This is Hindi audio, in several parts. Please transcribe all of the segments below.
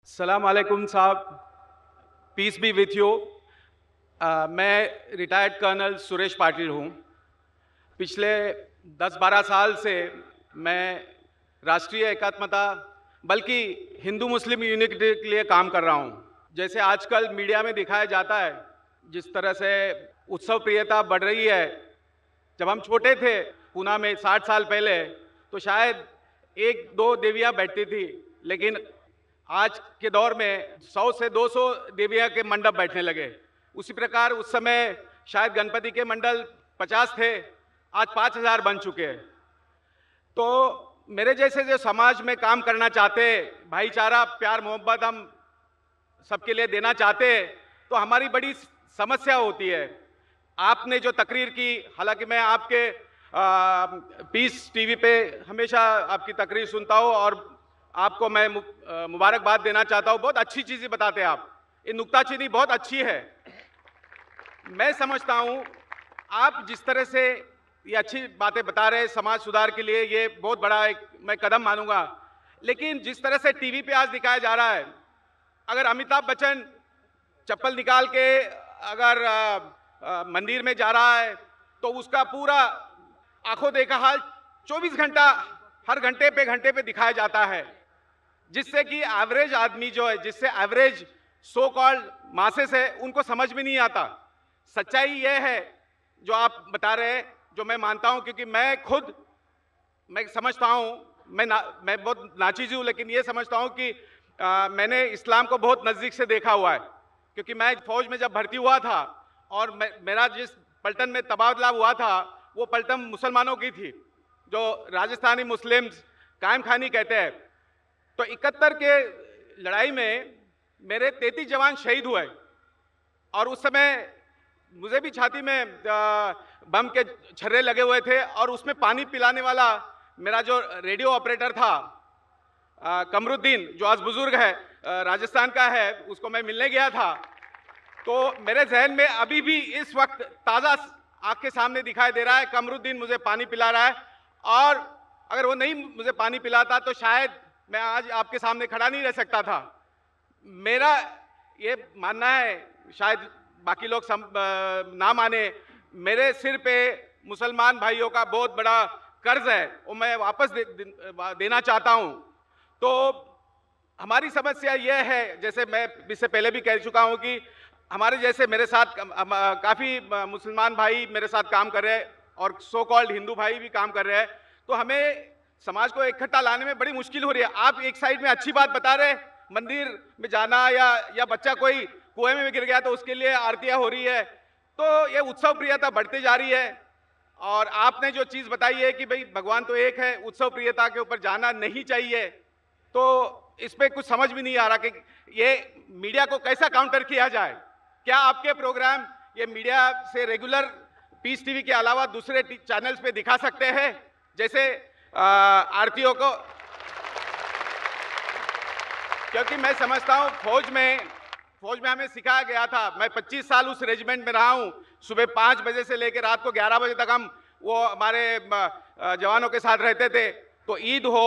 सलाम अलैकुम साहब, पीस बी विथ यू। मैं रिटायर्ड कर्नल सुरेश पाटिल हूँ। पिछले 10-12 साल से मैं राष्ट्रीय एकात्मता बल्कि हिंदू मुस्लिम यूनिटी के लिए काम कर रहा हूँ। जैसे आजकल मीडिया में दिखाया जाता है, जिस तरह से उत्सव प्रियता बढ़ रही है। जब हम छोटे थे पूना में 60 साल पहले, तो शायद एक दो देवियाँ बैठती थी, लेकिन आज के दौर में 100 से 200 देवियाँ के मंडप बैठने लगे। उसी प्रकार उस समय शायद गणपति के मंडल 50 थे, आज 5000 बन चुके हैं। तो मेरे जैसे जो समाज में काम करना चाहते, भाईचारा प्यार मोहब्बत हम सबके लिए देना चाहते, तो हमारी बड़ी समस्या होती है। आपने जो तकरीर की, हालांकि मैं आपके पीस टीवी पे हमेशा आपकी तकरीर सुनता हूँ और आपको मैं मुबारकबाद देना चाहता हूँ। बहुत अच्छी चीज़ें बताते हैं आप, ये नुक्ताचीनी बहुत अच्छी है। मैं समझता हूँ आप जिस तरह से ये अच्छी बातें बता रहे हैं समाज सुधार के लिए, ये बहुत बड़ा एक मैं कदम मानूंगा। लेकिन जिस तरह से टीवी पे आज दिखाया जा रहा है, अगर अमिताभ बच्चन चप्पल निकाल के अगर मंदिर में जा रहा है, तो उसका पूरा आंखों देखा हाल 24 घंटा हर घंटे पे दिखाया जाता है, जिससे कि एवरेज आदमी जो है, जिससे एवरेज सो कॉल्ड मासेस है, उनको समझ में नहीं आता। सच्चाई यह है जो आप बता रहे हैं, जो मैं मानता हूं, क्योंकि मैं समझता हूं, मैं बहुत नाचीज हूं, लेकिन ये समझता हूं कि मैंने इस्लाम को बहुत नज़दीक से देखा हुआ है। क्योंकि मैं फौज में जब भर्ती हुआ था और मेरा जिस पलटन में तबादला हुआ था, वो पलटन मुसलमानों की थी, जो राजस्थानी मुस्लिम्स कायम खानी कहते हैं। तो 71 के लड़ाई में मेरे 33 जवान शहीद हुए, और उस समय मुझे भी छाती में बम के छर्रे लगे हुए थे, और उसमें पानी पिलाने वाला मेरा जो रेडियो ऑपरेटर था कमरुद्दीन, जो आज बुजुर्ग है, राजस्थान का है, उसको मैं मिलने गया था। तो मेरे जहन में अभी भी इस वक्त ताज़ा आँख के सामने दिखाई दे रहा है, कमरुद्दीन मुझे पानी पिला रहा है। और अगर वो नहीं मुझे पानी पिलाता तो शायद मैं आज आपके सामने खड़ा नहीं रह सकता था। मेरा ये मानना है, शायद बाकी लोग ना माने, मेरे सिर पे मुसलमान भाइयों का बहुत बड़ा कर्ज है, वो मैं वापस देना चाहता हूँ। तो हमारी समस्या यह है, जैसे मैं इससे पहले भी कह चुका हूँ, कि हमारे जैसे मेरे साथ काफ़ी मुसलमान भाई मेरे साथ काम कर रहे हैं, और सो कॉल्ड हिंदू भाई भी काम कर रहे हैं। तो हमें समाज को इकट्ठा लाने में बड़ी मुश्किल हो रही है। आप एक साइड में अच्छी बात बता रहे, मंदिर में जाना या बच्चा कोई कुएं में गिर गया तो उसके लिए आरतियां हो रही है, तो ये उत्सव प्रियता बढ़ती जा रही है। और आपने जो चीज़ बताई है कि भाई भगवान तो एक है, उत्सव प्रियता के ऊपर जाना नहीं चाहिए, तो इस पर कुछ समझ भी नहीं आ रहा कि ये मीडिया को कैसा काउंटर किया जाए। क्या आपके प्रोग्राम ये मीडिया से रेगुलर पीस टीवी के अलावा दूसरे चैनल्स पे दिखा सकते हैं, जैसे आरतीयों को? क्योंकि मैं समझता हूँ फौज में हमें सिखाया गया था, मैं 25 साल उस रेजिमेंट में रहा हूँ, सुबह 5 बजे से लेकर रात को 11 बजे तक हम वो हमारे जवानों के साथ रहते थे। तो ईद हो,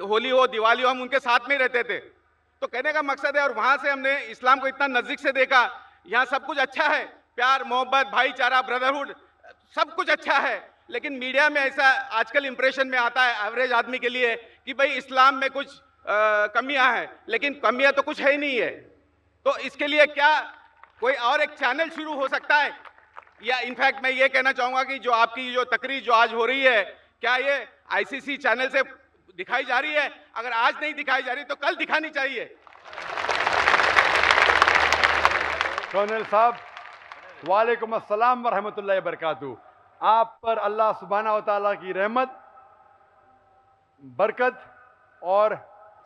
होली हो, दिवाली हो, हम उनके साथ में ही रहते थे। तो कहने का मकसद है, और वहाँ से हमने इस्लाम को इतना नज़दीक से देखा। यहाँ सब कुछ अच्छा है, प्यार मोहब्बत भाईचारा ब्रदरहुड सब कुछ अच्छा है, लेकिन मीडिया में ऐसा आजकल इंप्रेशन में आता है एवरेज आदमी के लिए कि भाई इस्लाम में कुछ कमियां हैं, लेकिन कमियां तो कुछ है ही नहीं है। तो इसके लिए क्या कोई और एक चैनल शुरू हो सकता है? या इनफैक्ट मैं ये कहना चाहूँगा कि जो आपकी जो तकरीर जो आज हो रही है, क्या ये आईसीसी चैनल से दिखाई जा रही है? अगर आज नहीं दिखाई जा रही तो कल दिखानी चाहिए। कर्नल साहब, वालेकुम अस्सलाम व रहमतुल्लाहि व बरकातहू। आप पर अल्लाह सुब्हाना व तआला की रहमत, बरकत और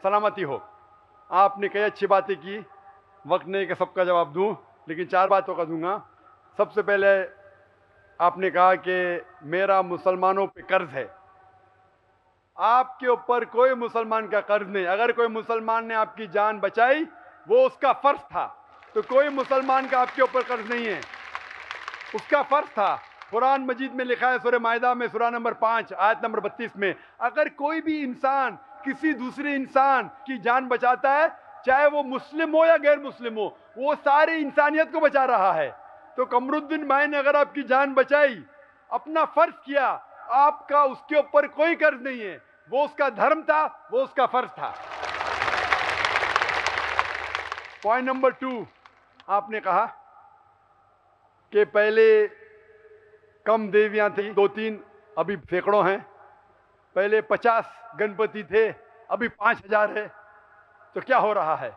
सलामती हो। आपने कई अच्छी बातें की, वक्त नहीं कि सबका जवाब दूं, लेकिन 4 बातों का दूंगा। सबसे पहले आपने कहा कि मेरा मुसलमानों पे कर्ज है। आपके ऊपर कोई मुसलमान का कर्ज नहीं। अगर कोई मुसलमान ने आपकी जान बचाई, वो उसका फर्ज था। तो कोई मुसलमान का आपके ऊपर कर्ज नहीं है, उसका फर्ज था। कुरान मजीद में लिखा है, सूरह माइदा में सूरह नंबर 5 आयत नंबर 32 में, अगर कोई भी इंसान किसी दूसरे इंसान की जान बचाता है चाहे वो मुस्लिम हो या गैर मुस्लिम हो, वो सारी इंसानियत को बचा रहा है। तो कमरुद्दीन भाई ने अगर आपकी जान बचाई, अपना फर्ज किया, आपका उसके ऊपर कोई कर्ज नहीं है। वो उसका धर्म था, वो उसका फर्ज था। पॉइंट नंबर 2, आपने कहा कि पहले कम देवियां थी, 2-3, अभी सैकड़ों हैं। पहले 50 गणपति थे, अभी 5000 है। तो क्या हो रहा है?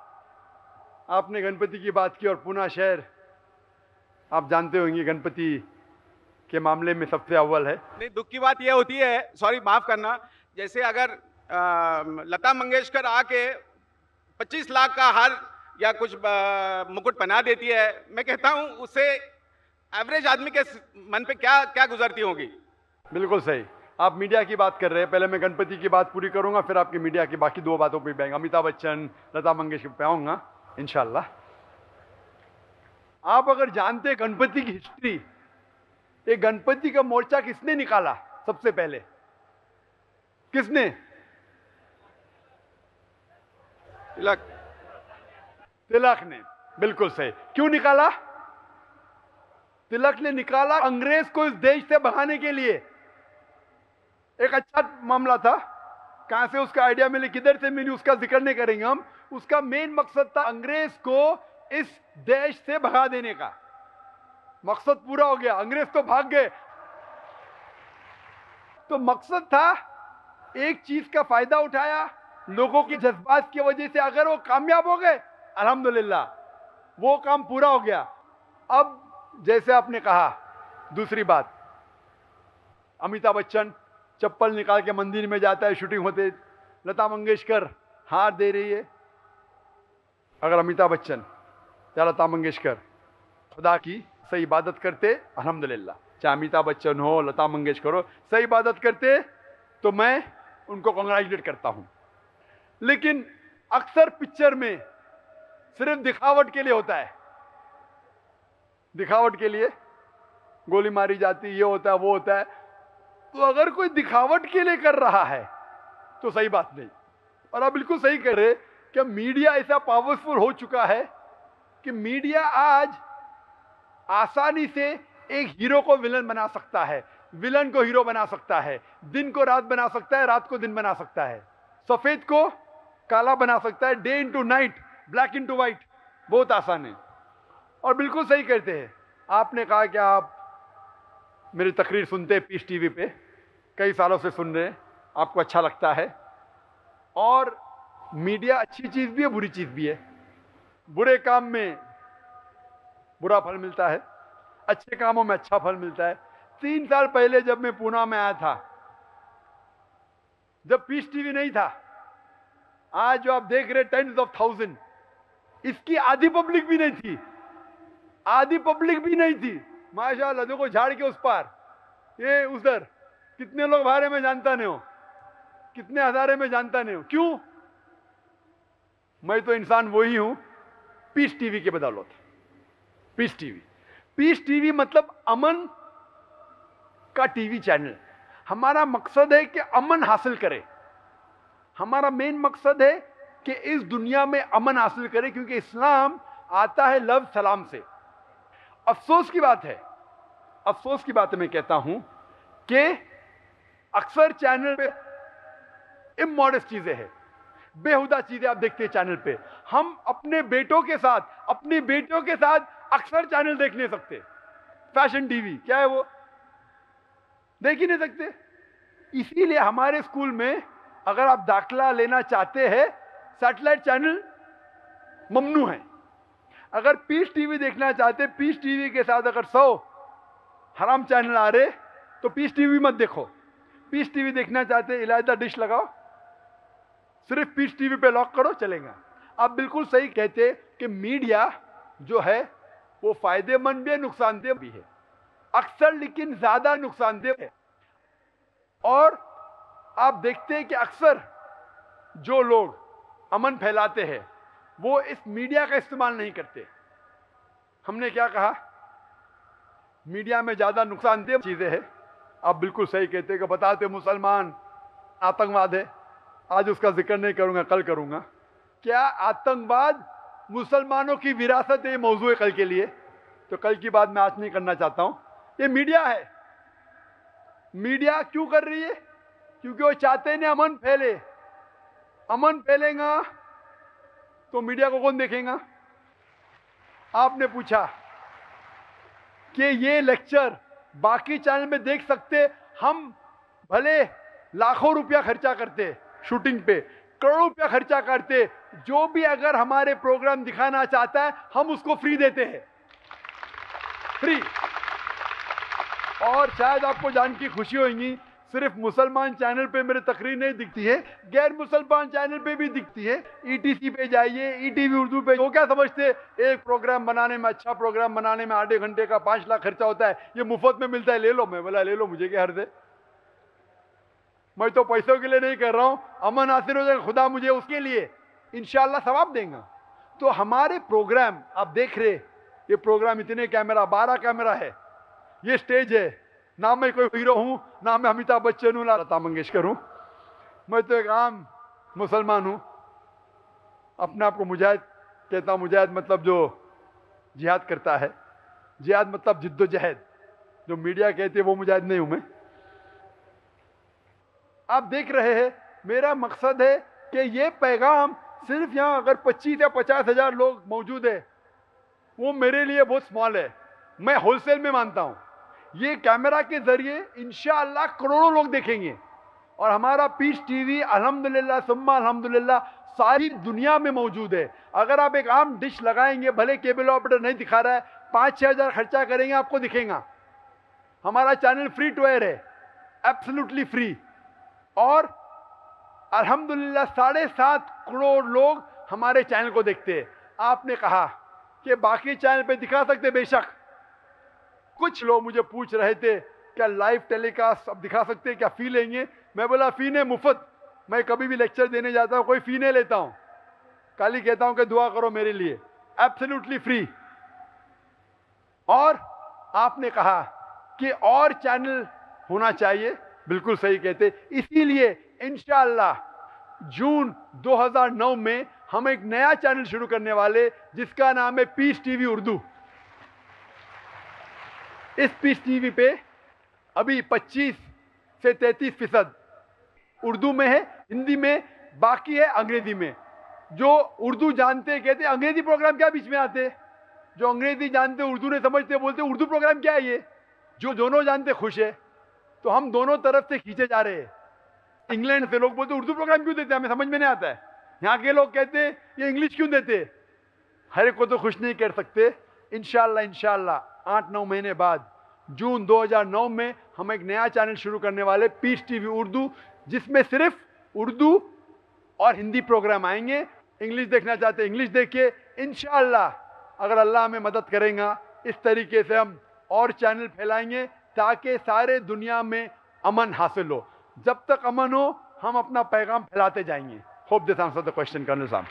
आपने गणपति की बात की और पूना शहर आप जानते होंगे गणपति के मामले में सबसे अव्वल है। नहीं, दुख की बात यह होती है, सॉरी माफ करना, जैसे अगर लता मंगेशकर आके 25 लाख का हार या कुछ मुकुट पहना देती है, मैं कहता हूं उससे एवरेज आदमी के मन पे क्या क्या गुजरती होगी। बिल्कुल सही। आप मीडिया की बात कर रहे हैं, पहले मैं गणपति की बात पूरी करूंगा, फिर आपकी मीडिया की बाकी 2 बातों पे आएंगे। अमिताभ बच्चन, लता मंगेशकर पे आऊंगा इंशाल्लाह। आप अगर जानते हैं गणपति की हिस्ट्री, ये गणपति का मोर्चा किसने निकाला सबसे पहले? किसने? तिलक ने। बिल्कुल सही। क्यों निकाला? तिलक ने निकाला अंग्रेज को इस देश से भगाने के लिए। एक अच्छा मामला था। कहां से उसका आइडिया मिली, किधर से मिली, उसका जिक्र नहीं करेंगे हम। उसका मेन मकसद था अंग्रेज को इस देश से भगा देने का। मकसद पूरा हो गया, अंग्रेज तो भाग गए। तो मकसद था, एक चीज का फायदा उठाया, लोगों के जज्बात की वजह से अगर वो कामयाब हो गए, अल्हम्दुलिल्लाह वो काम पूरा हो गया। अब जैसे आपने कहा, दूसरी बात, अमिताभ बच्चन चप्पल निकाल के मंदिर में जाता है, शूटिंग होते, लता मंगेशकर हार दे रही है। अगर अमिताभ बच्चन या लता मंगेशकर खुदा की सही इबादत करते, अल्हम्दुलिल्लाह, चाहे अमिताभ बच्चन हो, लता मंगेशकर हो, सही इबादत करते तो मैं उनको कॉन्ग्रेचुलेट करता हूं। लेकिन अक्सर पिक्चर में सिर्फ दिखावट के लिए होता है, दिखावट के लिए गोली मारी जाती, ये होता है, वो होता है। तो अगर कोई दिखावट के लिए कर रहा है तो सही बात नहीं। और आप बिल्कुल सही कह रहे कि मीडिया ऐसा पावरफुल हो चुका है कि मीडिया आज आसानी से एक हीरो को विलन बना सकता है, विलन को हीरो बना सकता है, दिन को रात बना सकता है, रात को दिन बना सकता है, सफेद को काला बना सकता है, day into night, black into white, बहुत आसान है। और बिल्कुल सही कहते हैं। आपने कहा कि आप मेरी तकरीर सुनते हैं पीस टीवी पे, कई सालों से सुन रहे हैं, आपको अच्छा लगता है। और मीडिया अच्छी चीज भी है, बुरी चीज भी है। बुरे काम में बुरा फल मिलता है, अच्छे कामों में अच्छा फल मिलता है। 3 साल पहले जब मैं पूना में आया था, जब पीस टीवी नहीं था, आज जो आप देख रहे 10s of thousands, इसकी आधी पब्लिक भी नहीं थी, आधी पब्लिक भी नहीं थी। माशाल्लाह, देखो झाड़ के उस पार, ये उधर, कितने लोग बारे में जानता नहीं हो, कितने हजारे में जानता नहीं हो। क्यों? मैं तो इंसान वही हूं, पीस टीवी के बदौलत। पीस टीवी, पीस टीवी मतलब अमन का टीवी चैनल। हमारा मकसद है कि अमन हासिल करें। हमारा मेन मकसद है कि इस दुनिया में अमन हासिल करें, क्योंकि इस्लाम आता है लव सलाम से। अफसोस की बात है, अफसोस की बात मैं कहता हूं कि अक्सर चैनल पे इमोडस्ट चीजें हैं, बेहुदा चीजें आप देखते हैं चैनल पे। हम अपने बेटों के साथ, अपनी बेटियों के साथ अक्सर चैनल देख नहीं सकते। फैशन टीवी क्या है, वो देख ही नहीं सकते। इसीलिए हमारे स्कूल में अगर आप दाखिला लेना चाहते हैं, सैटेलाइट चैनल ममनू है। अगर पीस टीवी देखना चाहते, पीस टीवी के साथ अगर 100 हराम चैनल आ रहे तो पीस टीवी मत देखो। पीस टीवी देखना चाहते, इलायदा डिश लगाओ, सिर्फ पीस टीवी पे लॉक करो, चलेगा। आप बिल्कुल सही कहते कि मीडिया जो है वो फायदेमंद भी है, नुकसानदेह भी है अक्सर, लेकिन ज्यादा नुकसानदेह है। और आप देखते हैं कि अक्सर जो लोग अमन फैलाते हैं वो इस मीडिया का इस्तेमाल नहीं करते। हमने क्या कहा, मीडिया में ज्यादा नुकसानदेह चीजें हैं। आप बिल्कुल सही कहते हैं कि बताते मुसलमान आतंकवाद है, आज उसका जिक्र नहीं करूंगा, कल करूंगा। क्या आतंकवाद मुसलमानों की विरासत है? ये मौजू है कल के लिए, तो कल की बात मैं आज नहीं करना चाहता हूं। ये मीडिया है। मीडिया क्यों कर रही है? क्योंकि वो चाहते हैं अमन फैले। अमन फैलेगा तो मीडिया को कौन देखेगा? आपने पूछा कि ये लेक्चर बाकी चैनल में देख सकते, हम भले लाखों रुपया खर्चा करते शूटिंग पे, करोड़ों रुपया खर्चा करते, जो भी अगर हमारे प्रोग्राम दिखाना चाहता है हम उसको फ्री देते हैं, फ्री। और शायद आपको जान की खुशी होगी, सिर्फ मुसलमान चैनल पे मेरी तकरीर नहीं दिखती है, गैर मुसलमान चैनल पे भी दिखती है। ईटीसी पे जाइए, ईटीवी उर्दू पे। वो क्या समझते, एक प्रोग्राम बनाने में, अच्छा प्रोग्राम बनाने में आधे घंटे का 5 लाख खर्चा होता है, ये मुफ्त में मिलता है, ले लो। मैं बोला ले लो, मुझे क्या हर्ज है? मैं तो पैसों के लिए नहीं कर रहा हूं, अमन हासिल हो जाएगा, खुदा मुझे उसके लिए इंशाल्लाह सवाब देगा। तो हमारे प्रोग्राम आप देख रहे, ये प्रोग्राम इतने कैमरा, 12 कैमरा है, ये स्टेज है, ना मैं कोई हीरो हूं, ना मैं अमिताभ बच्चन हूं, ना लता मंगेशकर हूं। मैं तो एक आम मुसलमान हूं, अपने आप को मुजाहिद कहता हूं। मुजाहिद मतलब जो जिहाद करता है, जिहाद मतलब जिद्दोजहद। जो मीडिया कहते हैं वो मुजाहिद नहीं हूं मैं। आप देख रहे हैं, मेरा मकसद है कि ये पैगाम सिर्फ यहाँ अगर 25 या 50 हजार लोग मौजूद है, वो मेरे लिए बहुत स्मॉल है। मैं होलसेल में मानता हूं, ये कैमरा के जरिए इंशाअल्लाह करोड़ों लोग देखेंगे। और हमारा पीस टीवी अल्हम्दुलिल्लाह सुम्मा अल्हम्दुलिल्लाह सारी दुनिया में मौजूद है। अगर आप एक आम डिश लगाएंगे, भले केबल ऑपरेटर नहीं दिखा रहा है, 5-6 हजार खर्चा करेंगे, आपको दिखेगा। हमारा चैनल फ्री टू एयर है, एब्सोल्युटली फ्री। और अल्हम्दुलिल्लाह 7.5 करोड़ लोग हमारे चैनल को देखते हैं। आपने कहा कि बाकी चैनल पे दिखा सकते, बेशक। कुछ लोग मुझे पूछ रहे थे क्या लाइव टेलीकास्ट अब दिखा सकते हैं, क्या फी लेंगे? मैं बोला फी नहीं, मुफ्त। मैं कभी भी लेक्चर देने जाता हूं, कोई फी नहीं लेता हूं, खाली कहता हूं कि दुआ करो मेरे लिए, एब्सोल्युटली फ्री। और आपने कहा कि और चैनल होना चाहिए, बिल्कुल सही कहते। इसीलिए इंशाअल्लाह जून 2009 में हम एक नया चैनल शुरू करने वाले, जिसका नाम है पीस टीवी उर्दू। इस पीस टीवी पे अभी 25 से 33% उर्दू में है, हिंदी में, बाकी है अंग्रेजी में। जो उर्दू जानते कहते अंग्रेजी प्रोग्राम क्या बीच में आते, जो अंग्रेजी जानते उर्दू नहीं समझते बोलते उर्दू प्रोग्राम क्या है ये। जो दोनों जानते खुश है, तो हम दोनों तरफ से खींचे जा रहे हैं। इंग्लैंड से लोग बोलते उर्दू प्रोग्राम क्यों देते, हमें समझ में नहीं आता है। यहाँ के लोग कहते ये इंग्लिश क्यों देते। हर एक को तो खुश नहीं कर सकते। इंशाअल्लाह 8-9 महीने बाद जून 2009 में हम एक नया चैनल शुरू करने वाले, पीस टीवी उर्दू, जिसमें सिर्फ उर्दू और हिंदी प्रोग्राम आएंगे। इंग्लिश देखना चाहते इंग्लिश देखिए। इंशाअल्लाह अगर अल्लाह हमें मदद करेगा, इस तरीके से हम और चैनल फैलाएंगे ताकि सारे दुनिया में अमन हासिल हो। जब तक अमन हो, हम अपना पैगाम फैलाते जाएंगे। Hope this answer the question colonel साहब।